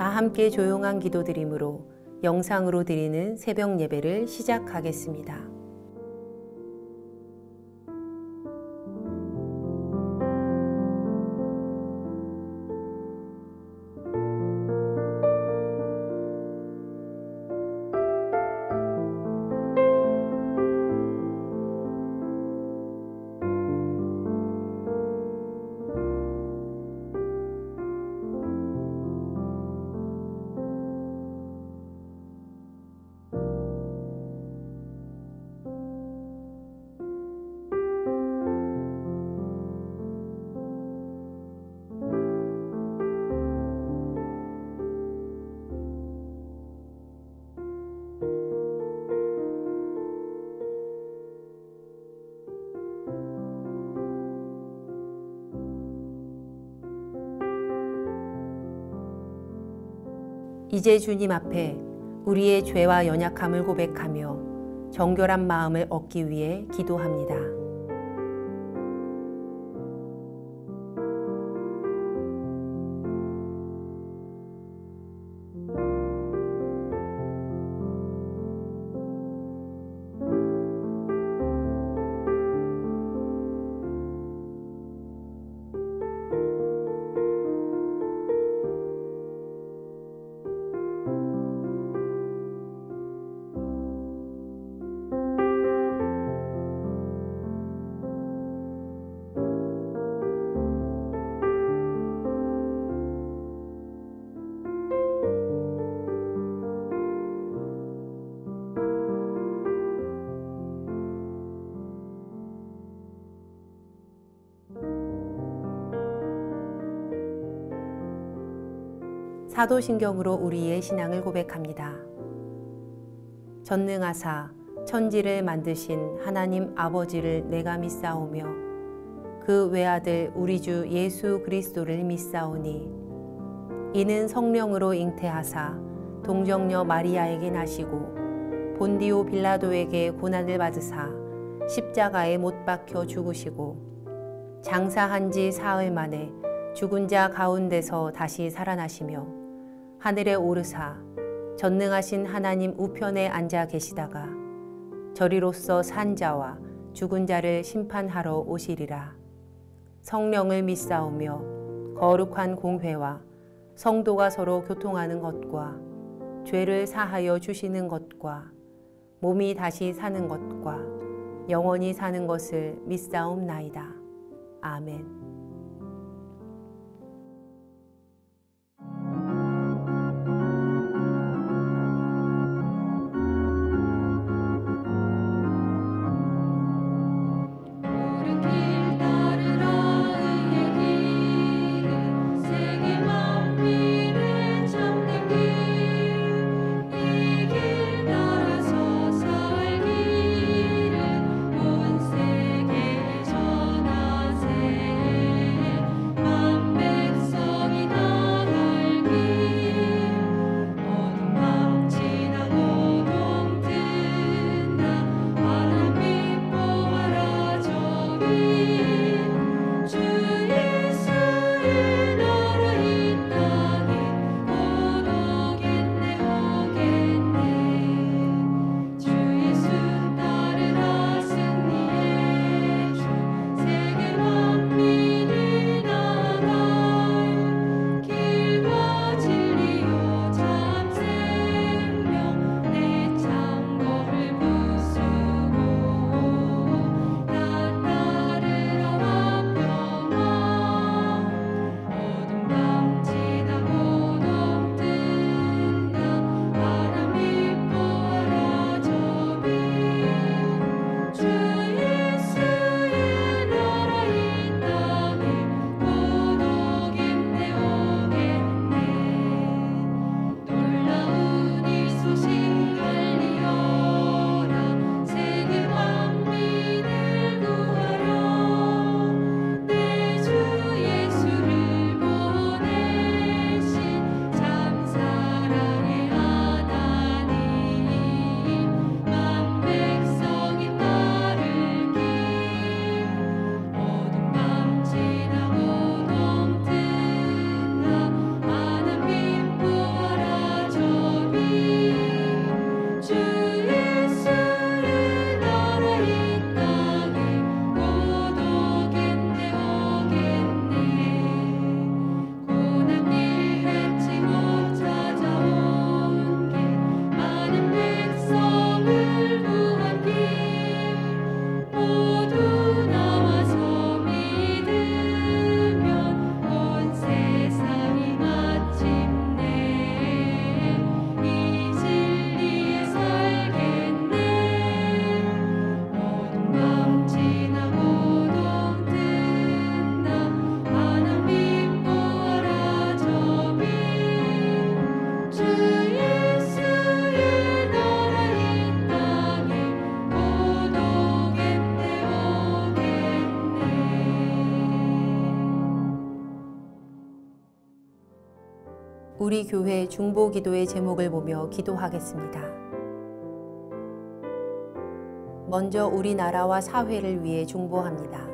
다 함께 조용한 기도드림으로 영상으로 드리는 새벽 예배를 시작하겠습니다. 이제 주님 앞에 우리의 죄와 연약함을 고백하며 정결한 마음을 얻기 위해 기도합니다. 사도신경으로 우리의 신앙을 고백합니다. 전능하사 천지를 만드신 하나님 아버지를 내가 믿사오며 그 외아들 우리 주 예수 그리스도를 믿사오니 이는 성령으로 잉태하사 동정녀 마리아에게 나시고 본디오 빌라도에게 고난을 받으사 십자가에 못 박혀 죽으시고 장사한 지 사흘 만에 죽은 자 가운데서 다시 살아나시며 하늘에 오르사 전능하신 하나님 우편에 앉아 계시다가 저리로서 산 자와 죽은 자를 심판하러 오시리라. 성령을 믿사오며 거룩한 공회와 성도가 서로 교통하는 것과 죄를 사하여 주시는 것과 몸이 다시 사는 것과 영원히 사는 것을 믿사옵나이다. 아멘. 전하세 우리 교회 중보 기도의 제목을 보며 기도하겠습니다. 먼저 우리나라와 사회를 위해 중보합니다.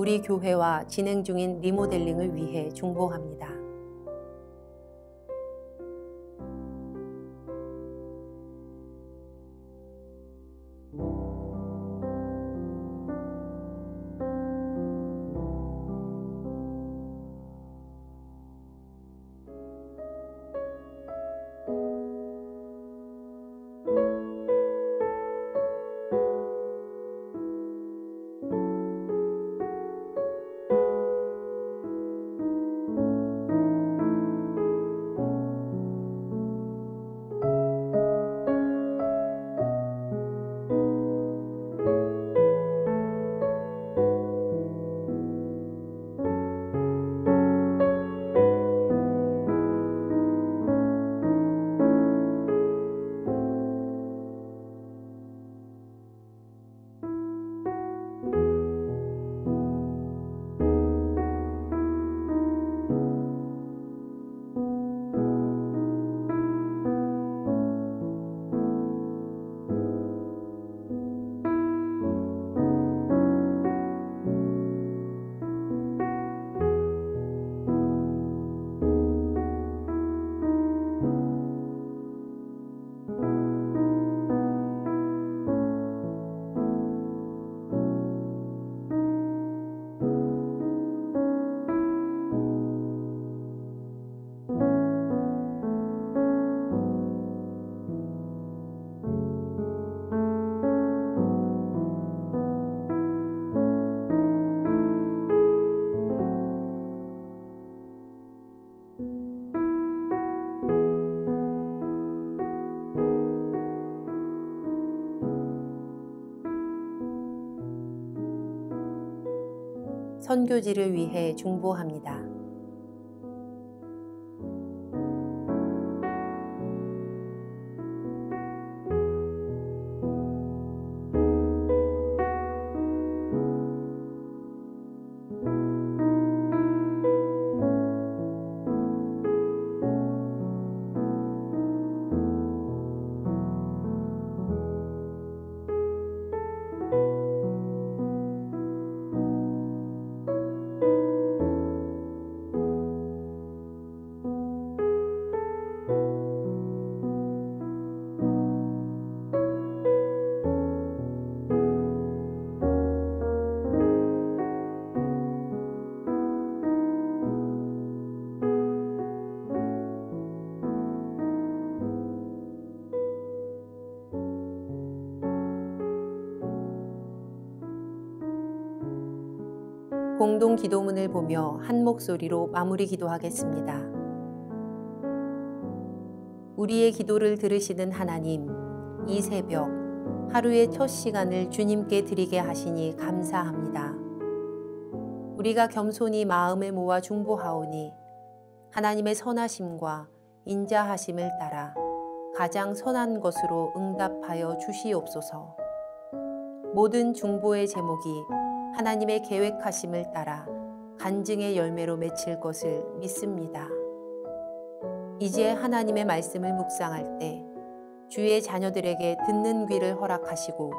우리 교회와 진행 중인 리모델링을 위해 중보합니다. 선교지를 위해 중보합니다. 공동 기도문을 보며 한 목소리로 마무리 기도하겠습니다. 우리의 기도를 들으시는 하나님, 이 새벽 하루의 첫 시간을 주님께 드리게 하시니 감사합니다. 우리가 겸손히 마음을 모아 중보하오니 하나님의 선하심과 인자하심을 따라 가장 선한 것으로 응답하여 주시옵소서. 모든 중보의 제목이 하나님의 계획하심을 따라 간증의 열매로 맺힐 것을 믿습니다. 이제 하나님의 말씀을 묵상할 때 주의 자녀들에게 듣는 귀를 허락하시고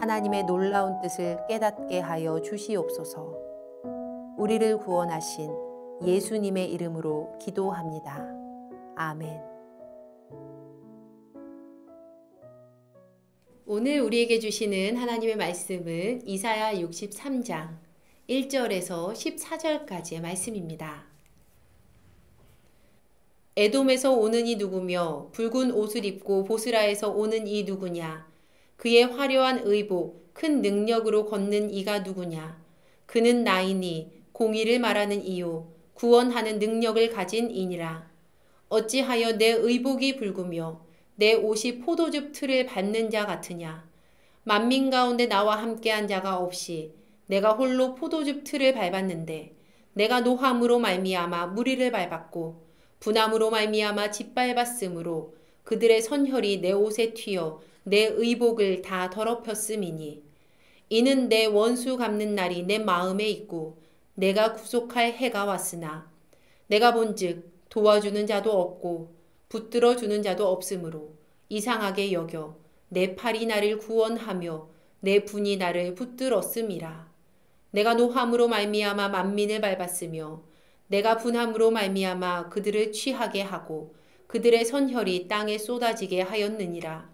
하나님의 놀라운 뜻을 깨닫게 하여 주시옵소서. 우리를 구원하신 예수님의 이름으로 기도합니다. 아멘. 오늘 우리에게 주시는 하나님의 말씀은 이사야 63장 1절에서 14절까지의 말씀입니다. 에돔에서 오는 이 누구며 붉은 옷을 입고 보스라에서 오는 이 누구냐? 그의 화려한 의복, 큰 능력으로 걷는 이가 누구냐? 그는 나이니 공의를 말하는 이요 구원하는 능력을 가진 이니라. 어찌하여 내 의복이 붉으며 내 옷이 포도즙 틀을 밟는 자 같으냐? 만민 가운데 나와 함께한 자가 없이 내가 홀로 포도즙 틀을 밟았는데 내가 노함으로 말미암아 무리를 밟았고 분함으로 말미암아 짓밟았으므로 그들의 선혈이 내 옷에 튀어 내 의복을 다 더럽혔음이니 이는 내 원수 갚는 날이 내 마음에 있고 내가 구속할 해가 왔으나 내가 본즉 도와주는 자도 없고 붙들어 주는 자도 없으므로 이상하게 여겨 내 팔이 나를 구원하며 내 분이 나를 붙들었음이라. 내가 노함으로 말미암아 만민을 밟았으며 내가 분함으로 말미암아 그들을 취하게 하고 그들의 선혈이 땅에 쏟아지게 하였느니라.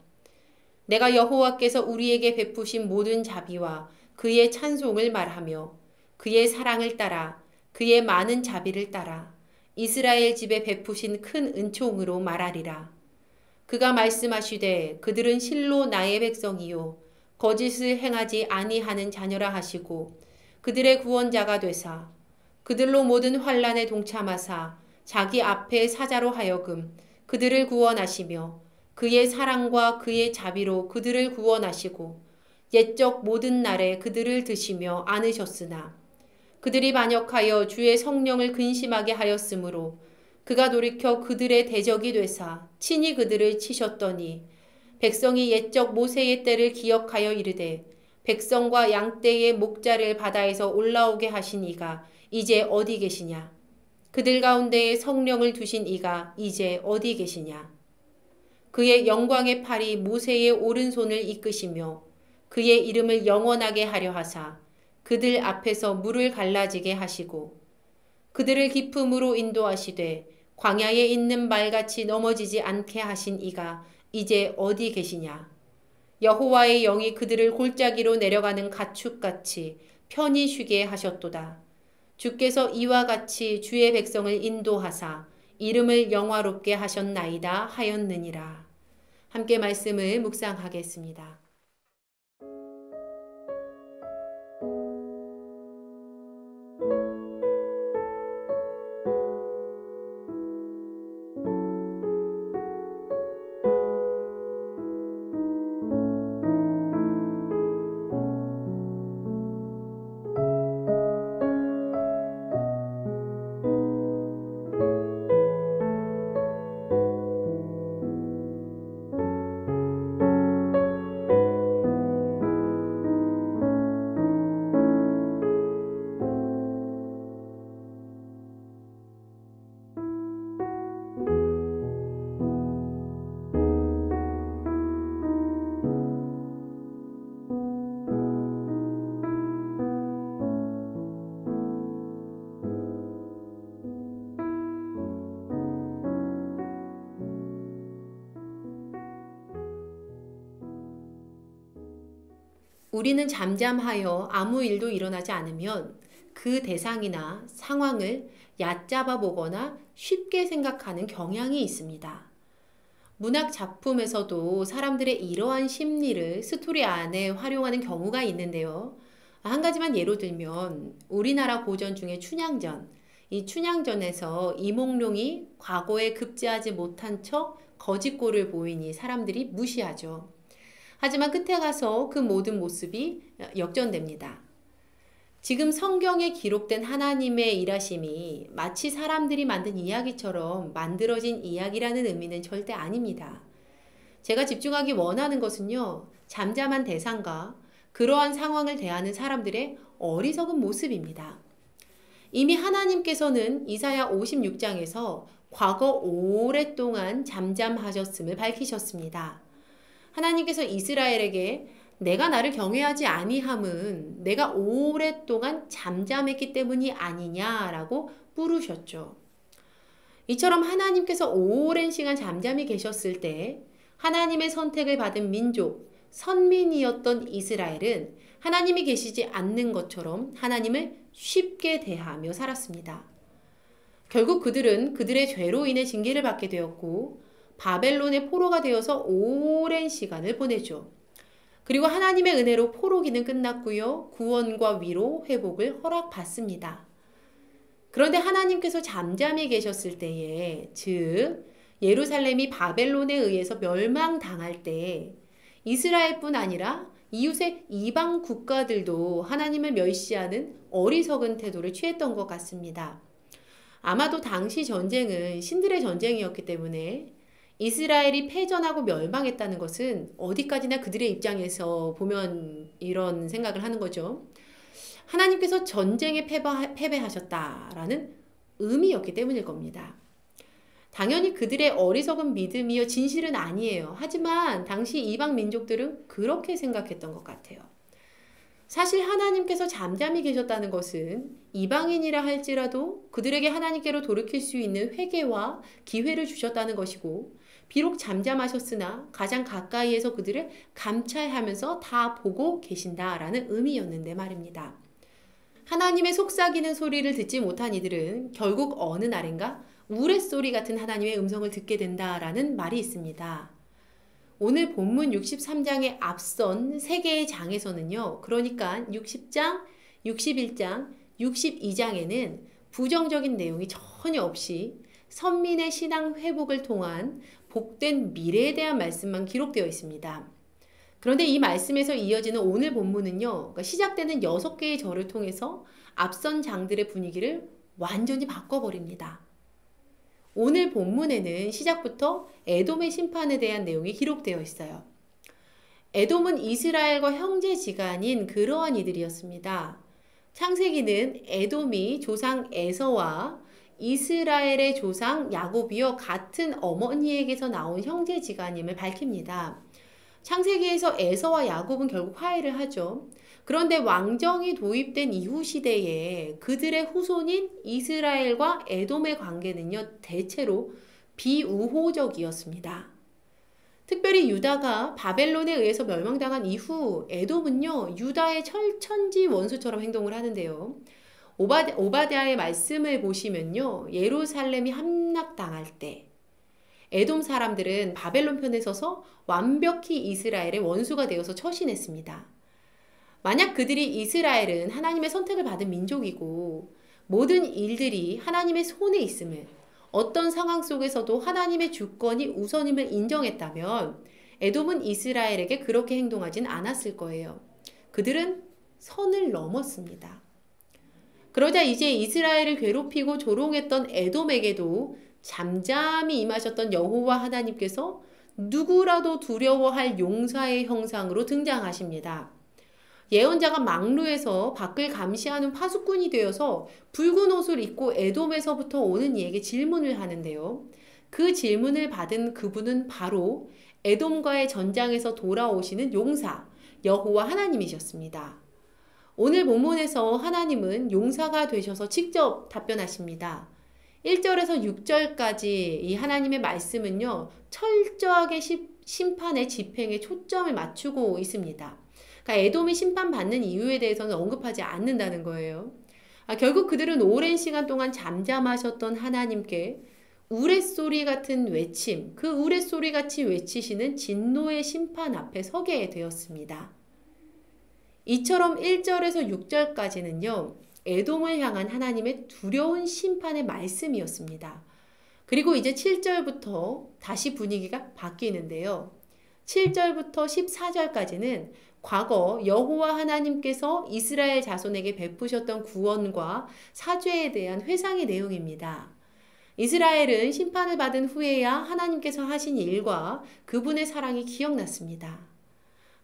내가 여호와께서 우리에게 베푸신 모든 자비와 그의 찬송을 말하며 그의 사랑을 따라 그의 많은 자비를 따라 이스라엘 집에 베푸신 큰 은총으로 말하리라. 그가 말씀하시되 그들은 실로 나의 백성이요 거짓을 행하지 아니하는 자녀라 하시고 그들의 구원자가 되사 그들로 모든 환난에 동참하사 자기 앞에 사자로 하여금 그들을 구원하시며 그의 사랑과 그의 자비로 그들을 구원하시고 옛적 모든 날에 그들을 드시며 안으셨으나 그들이 반역하여 주의 성령을 근심하게 하였으므로 그가 돌이켜 그들의 대적이 되사 친히 그들을 치셨더니 백성이 옛적 모세의 때를 기억하여 이르되 백성과 양떼의 목자를 바다에서 올라오게 하신 이가 이제 어디 계시냐? 그들 가운데에 성령을 두신 이가 이제 어디 계시냐? 그의 영광의 팔이 모세의 오른손을 이끄시며 그의 이름을 영원하게 하려 하사 그들 앞에서 물을 갈라지게 하시고 그들을 깊음으로 인도하시되 광야에 있는 말같이 넘어지지 않게 하신 이가 이제 어디 계시냐? 여호와의 영이 그들을 골짜기로 내려가는 가축같이 편히 쉬게 하셨도다. 주께서 이와 같이 주의 백성을 인도하사 이름을 영화롭게 하셨나이다 하였느니라. 함께 말씀을 묵상하겠습니다. 우리는 잠잠하여 아무 일도 일어나지 않으면 그 대상이나 상황을 얕잡아 보거나 쉽게 생각하는 경향이 있습니다. 문학 작품에서도 사람들의 이러한 심리를 스토리 안에 활용하는 경우가 있는데요. 한 가지만 예로 들면 우리나라 고전 중에 춘향전. 이 춘향전에서 이몽룡이 과거에 급제하지 못한 척 거짓골을 보이니 사람들이 무시하죠. 하지만 끝에 가서 그 모든 모습이 역전됩니다. 지금 성경에 기록된 하나님의 일하심이 마치 사람들이 만든 이야기처럼 만들어진 이야기라는 의미는 절대 아닙니다. 제가 집중하기 원하는 것은요, 잠잠한 대상과 그러한 상황을 대하는 사람들의 어리석은 모습입니다. 이미 하나님께서는 이사야 56장에서 과거 오랫동안 잠잠하셨음을 밝히셨습니다. 하나님께서 이스라엘에게 내가 나를 경외하지 아니함은 내가 오랫동안 잠잠했기 때문이 아니냐라고 물으셨죠. 이처럼 하나님께서 오랜 시간 잠잠히 계셨을 때 하나님의 선택을 받은 민족, 선민이었던 이스라엘은 하나님이 계시지 않는 것처럼 하나님을 쉽게 대하며 살았습니다. 결국 그들은 그들의 죄로 인해 징계를 받게 되었고 바벨론의 포로가 되어서 오랜 시간을 보내죠. 그리고 하나님의 은혜로 포로기는 끝났고요. 구원과 위로, 회복을 허락받습니다. 그런데 하나님께서 잠잠히 계셨을 때에, 즉 예루살렘이 바벨론에 의해서 멸망당할 때 이스라엘뿐 아니라 이웃의 이방 국가들도 하나님을 멸시하는 어리석은 태도를 취했던 것 같습니다. 아마도 당시 전쟁은 신들의 전쟁이었기 때문에 이스라엘이 패전하고 멸망했다는 것은 어디까지나 그들의 입장에서 보면 이런 생각을 하는 거죠. 하나님께서 전쟁에 패배하셨다라는 의미였기 때문일 겁니다. 당연히 그들의 어리석은 믿음이요 진실은 아니에요. 하지만 당시 이방 민족들은 그렇게 생각했던 것 같아요. 사실 하나님께서 잠잠히 계셨다는 것은 이방인이라 할지라도 그들에게 하나님께로 돌이킬 수 있는 회개와 기회를 주셨다는 것이고, 비록 잠잠하셨으나 가장 가까이에서 그들을 감찰하면서 다 보고 계신다라는 의미였는데 말입니다. 하나님의 속삭이는 소리를 듣지 못한 이들은 결국 어느 날인가 우레소리 같은 하나님의 음성을 듣게 된다라는 말이 있습니다. 오늘 본문 63장에 앞선 3개의 장에서는요. 그러니까 60장, 61장, 62장에는 부정적인 내용이 전혀 없이 선민의 신앙 회복을 통한 복된 미래에 대한 말씀만 기록되어 있습니다. 그런데 이 말씀에서 이어지는 오늘 본문은요. 그러니까 시작되는 6개의 절을 통해서 앞선 장들의 분위기를 완전히 바꿔버립니다. 오늘 본문에는 시작부터 에돔의 심판에 대한 내용이 기록되어 있어요. 에돔은 이스라엘과 형제지간인 그러한 이들이었습니다. 창세기는 에돔이 조상 에서와 이스라엘의 조상 야곱이요 같은 어머니에게서 나온 형제지간임을 밝힙니다. 창세기에서 에서와 야곱은 결국 화해를 하죠. 그런데 왕정이 도입된 이후 시대에 그들의 후손인 이스라엘과 에돔의 관계는요, 대체로 비우호적이었습니다. 특별히 유다가 바벨론에 의해서 멸망당한 이후 에돔은요, 유다의 철천지 원수처럼 행동을 하는데요. 오바댜의 말씀을 보시면요, 예루살렘이 함락당할 때 에돔 사람들은 바벨론 편에 서서 완벽히 이스라엘의 원수가 되어서 처신했습니다. 만약 그들이 이스라엘은 하나님의 선택을 받은 민족이고 모든 일들이 하나님의 손에 있음을, 어떤 상황 속에서도 하나님의 주권이 우선임을 인정했다면 에돔은 이스라엘에게 그렇게 행동하진 않았을 거예요. 그들은 선을 넘었습니다. 그러자 이제 이스라엘을 괴롭히고 조롱했던 에돔에게도 잠잠히 임하셨던 여호와 하나님께서 누구라도 두려워할 용사의 형상으로 등장하십니다. 예언자가 망루에서 밖을 감시하는 파수꾼이 되어서 붉은 옷을 입고 에돔에서부터 오는 이에게 질문을 하는데요. 그 질문을 받은 그분은 바로 에돔과의 전장에서 돌아오시는 용사 여호와 하나님이셨습니다. 오늘 본문에서 하나님은 용사가 되셔서 직접 답변하십니다. 1절에서 6절까지 이 하나님의 말씀은요, 철저하게 심판의 집행에 초점을 맞추고 있습니다. 그러니까 에돔이 심판받는 이유에 대해서는 언급하지 않는다는 거예요. 결국 그들은 오랜 시간 동안 잠잠하셨던 하나님께 우레소리 같은 외침, 그 우레소리 같이 외치시는 진노의 심판 앞에 서게 되었습니다. 이처럼 1절에서 6절까지는요, 에돔을 향한 하나님의 두려운 심판의 말씀이었습니다. 그리고 이제 7절부터 다시 분위기가 바뀌는데요. 7절부터 14절까지는 과거 여호와 하나님께서 이스라엘 자손에게 베푸셨던 구원과 사죄에 대한 회상의 내용입니다. 이스라엘은 심판을 받은 후에야 하나님께서 하신 일과 그분의 사랑이 기억났습니다.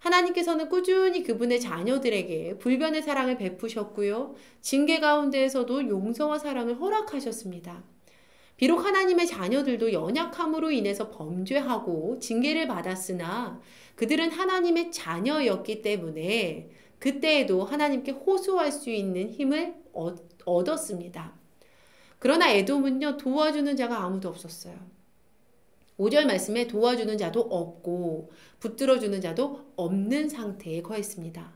하나님께서는 꾸준히 그분의 자녀들에게 불변의 사랑을 베푸셨고요. 징계 가운데에서도 용서와 사랑을 허락하셨습니다. 비록 하나님의 자녀들도 연약함으로 인해서 범죄하고 징계를 받았으나 그들은 하나님의 자녀였기 때문에 그때에도 하나님께 호소할 수 있는 힘을 얻었습니다. 그러나 에돔은요, 도와주는 자가 아무도 없었어요. 5절 말씀에 도와주는 자도 없고 붙들어주는 자도 없는 상태에 거했습니다.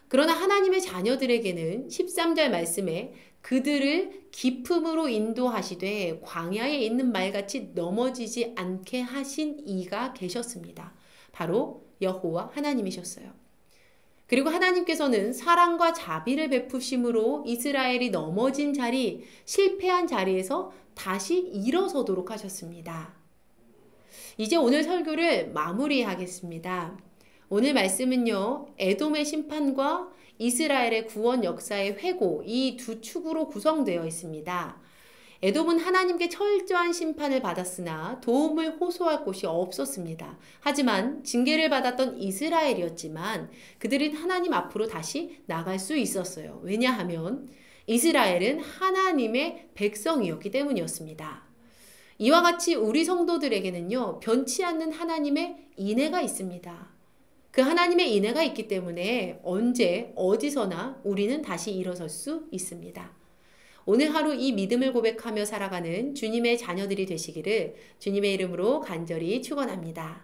그러나 하나님의 자녀들에게는 13절 말씀에 그들을 기품으로 인도하시되 광야에 있는 말같이 넘어지지 않게 하신 이가 계셨습니다. 바로 여호와 하나님이셨어요. 그리고 하나님께서는 사랑과 자비를 베푸심으로 이스라엘이 넘어진 자리, 실패한 자리에서 다시 일어서도록 하셨습니다. 이제 오늘 설교를 마무리하겠습니다. 오늘 말씀은요, 에돔의 심판과 이스라엘의 구원 역사의 회고, 이 두 축으로 구성되어 있습니다. 에돔은 하나님께 철저한 심판을 받았으나 도움을 호소할 곳이 없었습니다. 하지만 징계를 받았던 이스라엘이었지만 그들은 하나님 앞으로 다시 나갈 수 있었어요. 왜냐하면 이스라엘은 하나님의 백성이었기 때문이었습니다. 이와 같이 우리 성도들에게는요, 변치 않는 하나님의 인애가 있습니다. 그 하나님의 인애가 있기 때문에 언제 어디서나 우리는 다시 일어설 수 있습니다. 오늘 하루 이 믿음을 고백하며 살아가는 주님의 자녀들이 되시기를 주님의 이름으로 간절히 축원합니다.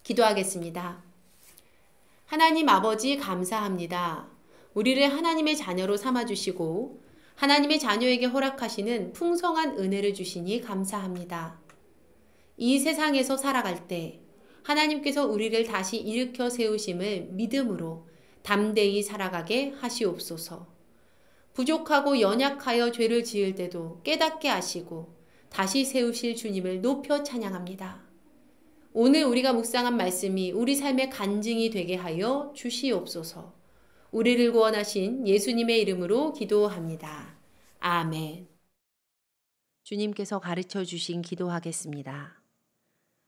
기도하겠습니다. 하나님 아버지 감사합니다. 우리를 하나님의 자녀로 삼아주시고 하나님의 자녀에게 허락하시는 풍성한 은혜를 주시니 감사합니다. 이 세상에서 살아갈 때 하나님께서 우리를 다시 일으켜 세우심을 믿음으로 담대히 살아가게 하시옵소서. 부족하고 연약하여 죄를 지을 때도 깨닫게 하시고 다시 세우실 주님을 높여 찬양합니다. 오늘 우리가 묵상한 말씀이 우리 삶의 간증이 되게 하여 주시옵소서. 우리를 구원하신 예수님의 이름으로 기도합니다. 아멘. 주님께서 가르쳐 주신 기도하겠습니다.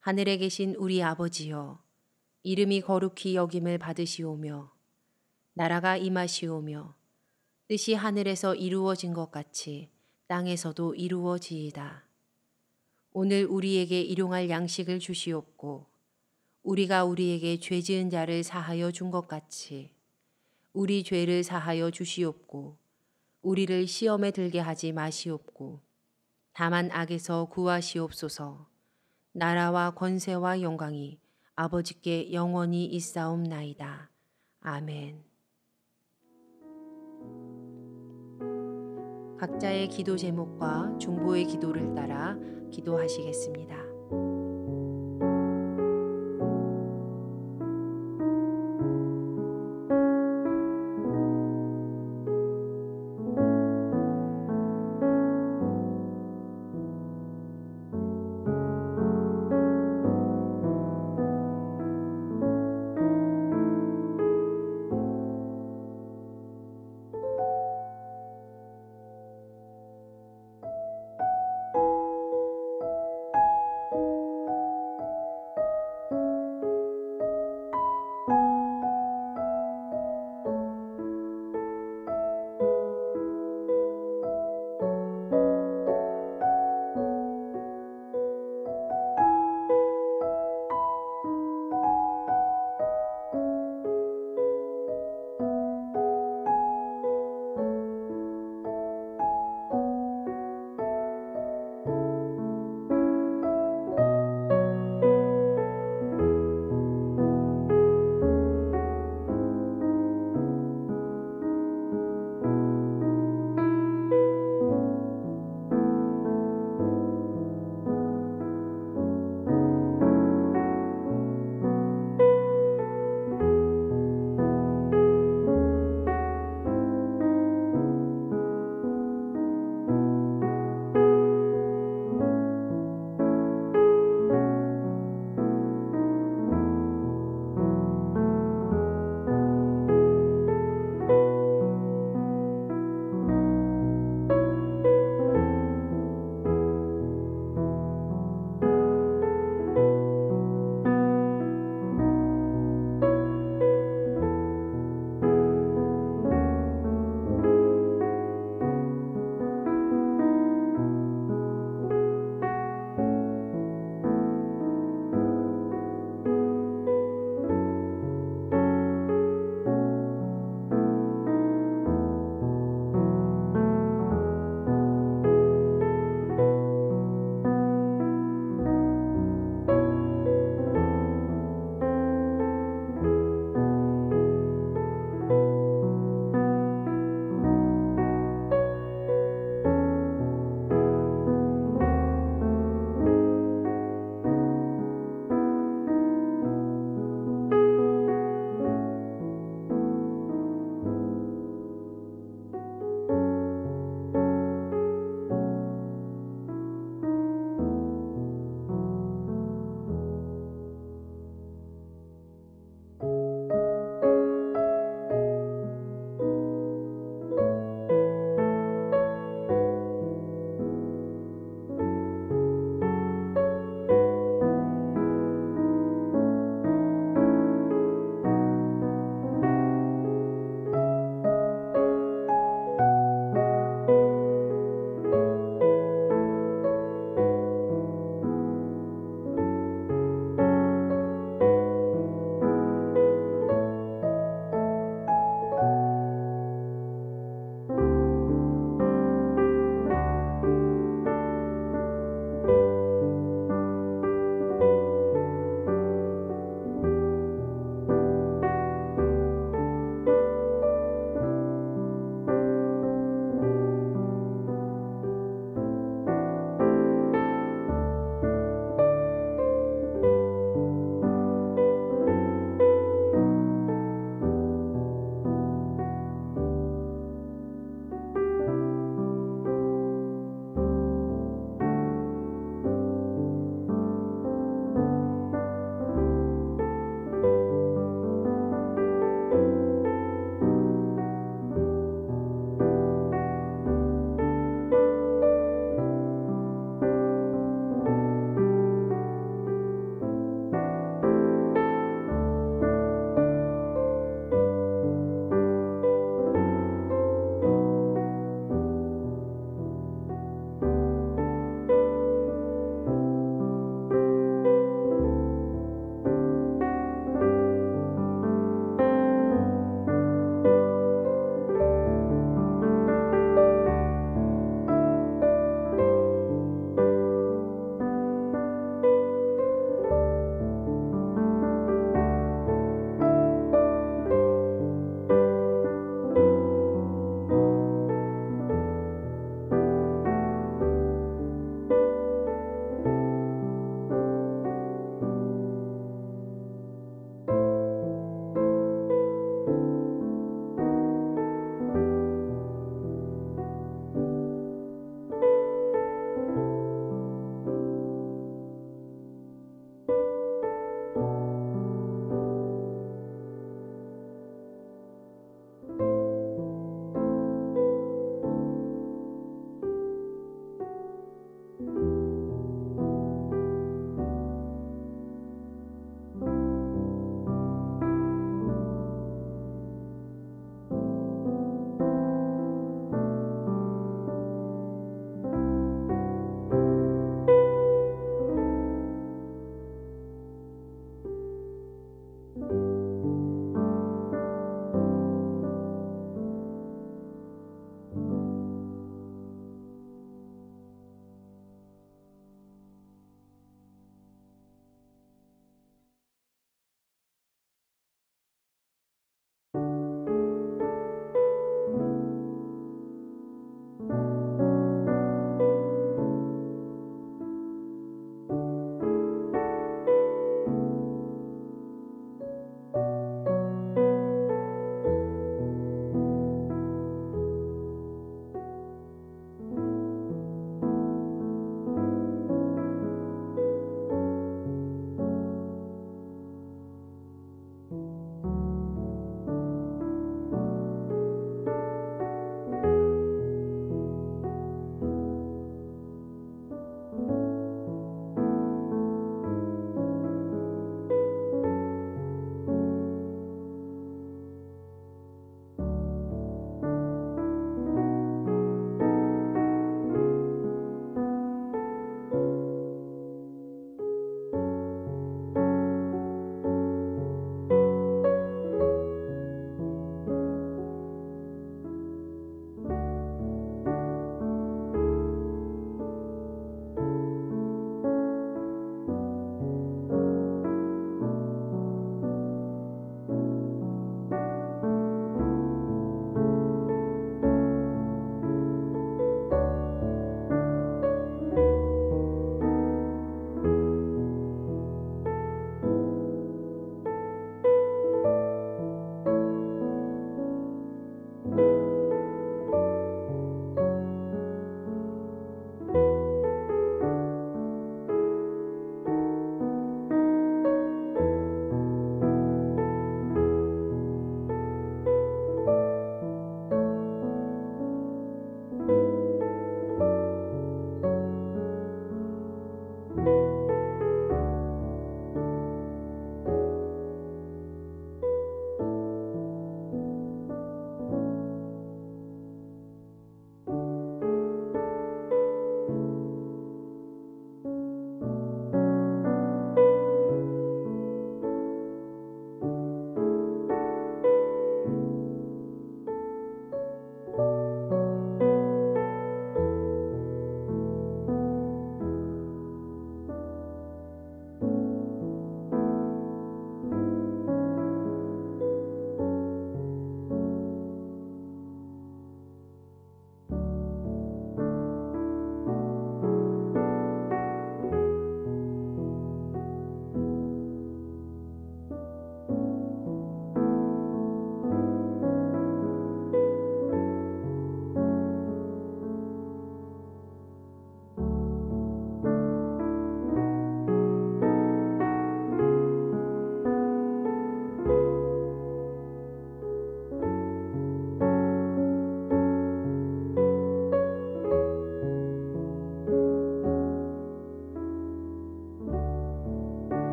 하늘에 계신 우리 아버지여, 이름이 거룩히 여김을 받으시오며 나라가 임하시오며 뜻이 하늘에서 이루어진 것 같이 땅에서도 이루어지이다. 오늘 우리에게 일용할 양식을 주시옵고 우리가 우리에게 죄 지은 자를 사하여 준 것 같이 우리 죄를 사하여 주시옵고 우리를 시험에 들게 하지 마시옵고 다만 악에서 구하시옵소서. 나라와 권세와 영광이 아버지께 영원히 있사옵나이다. 아멘. 각자의 기도 제목과 중보의 기도를 따라 기도하시겠습니다.